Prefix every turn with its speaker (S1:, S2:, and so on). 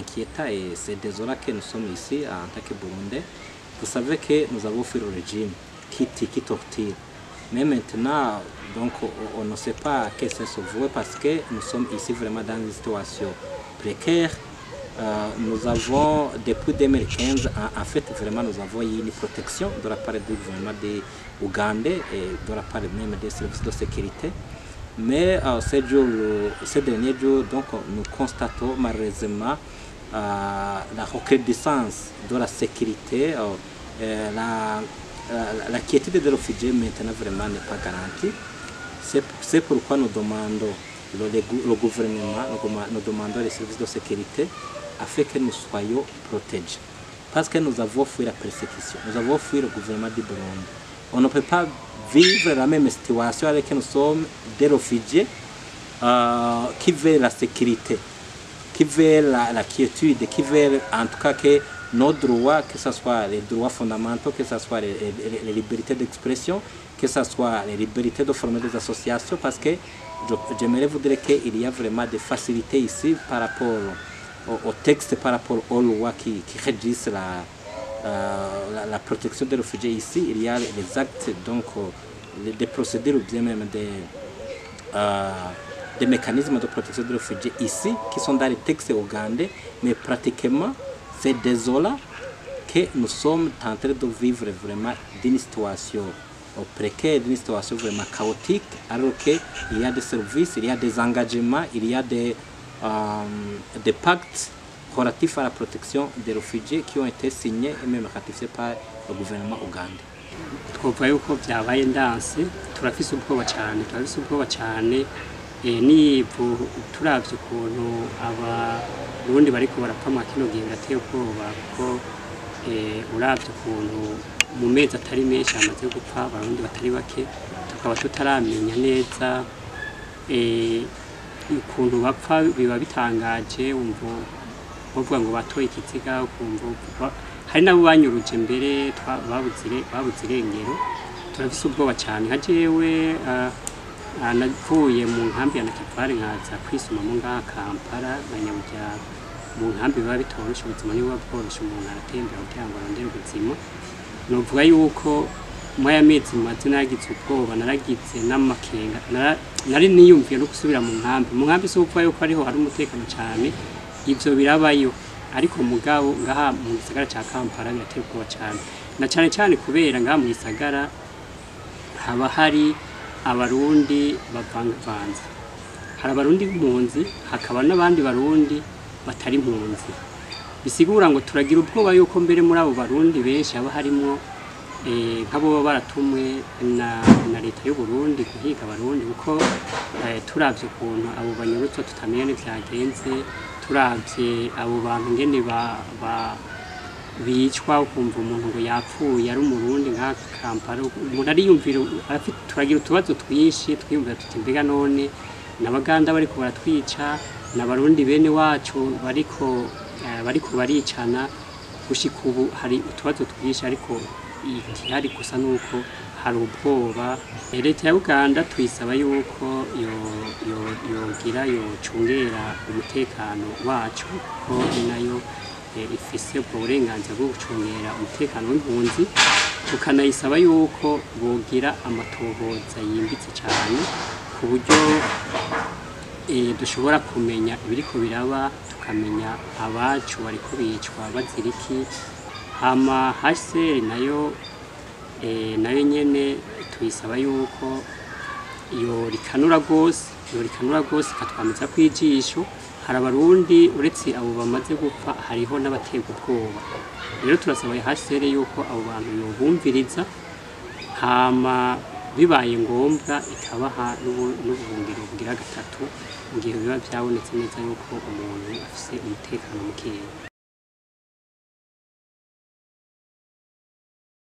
S1: inquiétant et c'est désolant que nous sommes ici en tant que Burundais. Vous savez que nous avons fait le régime qui torture. Mais maintenant, donc, on ne sait pas à quel sens se vouer parce que nous sommes ici vraiment dans une situation précaire. Nous avons, depuis 2015, en fait, vraiment, nous avons eu une protection de la part du gouvernement d'Ouganda et de la part même des services de sécurité. Mais ces derniers jours, donc, nous constatons malheureusement la recrudescence de la sécurité, la quiétude des réfugiés maintenant vraiment n'est pas garantie. C'est pourquoi nous demandons le gouvernement, nous demandons les services de sécurité afin que nous soyons protégés. Parce que nous avons fui la persécution, nous avons fui le gouvernement du Burundi. On ne peut pas vivre la même situation avec nous sommes des réfugiés qui veulent la sécurité, qui veulent la quiétude, qui veulent en tout cas que nos droits, que ce soit les droits fondamentaux, que ce soit les libertés d'expression, que ce soit les libertés de former des associations, parce que j'aimerais vous dire qu'il y a vraiment des facilités ici par rapport au texte, par rapport aux lois qui régissent la protection des réfugiés ici. Il y a les actes, donc des procédures ou bien même des mécanismes de protection des réfugiés ici qui sont dans les textes ougandais, mais pratiquement c'est désolant que nous sommes en train de vivre vraiment d'une situation précaire, d'une situation vraiment chaotique, alors qu'il y a des services, il y a des engagements, il y a des pactes relatifs à la protection des réfugiés qui ont été signés et même ratifiés par le gouvernement ougandais.
S2: Twovuga yuko byabaye ndanse turafise ubwoba cyane nivu turavye ukuntu abarundi bariko barapfa kino gihe gateye ubwoba kuko uravye ukuntu mu mezi atari menshi amaze gupfa abarundi batari bake tukaba tutaramenya neza ukuntu bapfa biba bitangaje bavuga ngo batoye ikiziga ukumva hari nabo banyuruje mbere babuze irengero turafise ubwoba cyane nka jewe navuye mu nkambi ya Nakivale nkaza kwisumamo ngaha Kampala na Nyabujya mu nkambi biba bitoroshe ubuzima niba bworoshe umuntu aratembera kugira ngo arondere ubuzima novuga yuko muri aya mezi maze nagize ubwoba naragize n'amakenga nari niyumviye no gusubira mu nkambi si upfa yuko ariho hari umutekano cyane ivyo birabayo ariko mugabo ngaha mu gisagara ca Kampala birateye ubwoba cyane na cyane kubera ngaha mu gisagara haba hari abarundi bavangavanze, hari abarundi b'impunzi hakaba n'abandi barundi batari impunzi, bisigura ngo turagira ubwoba yuko mbere muri abo barundi benshi haba harimo nk'abo baratumwe na leta y'u Burundi guhiga abarundi kuko turavye ukuntu abo banyurutse tutamenya n'ivyagenze, turavye abo bantu ngene bicwa ukumva umuntu ngo yapfuye ari umurundi nka Kampala umuntu ariyumvira turagira utubazo twinshi twiyumvira tuti mbega none n'abaganda bariko baratwica n'abarundi bene wacu bariko baricana gushika ubu hari utubazo twinshi ariko igihari gusa nuko hari ubwoba. Leta ya Uganda tuyisaba yuko yogira yocungera umutekano wacu ko nayo ifise ubwo burenganzira bwo gucungera umutekano w'impunzi, tukanayisaba yuko bogira amatohoza yimbitse cyane ku buryo dushobora kumenya ibiriko biraba, tukamenya abacu bariko bicwa baziriki. Hama HCR nayo nyene tuyisaba yuko yorikanura gose ikatwamiza kwijisho. Hari abarundi uretse abo bamaze gupfa hariho n'abatega ubwoba, rero turasaba HCR yuko abo bantu yobumviriza hama bibaye ngombwa ikabaha n'ubuhungiro bugira gatatu mu gihe biba byabonetse neza yuko umuntu afise umutekano mukeya.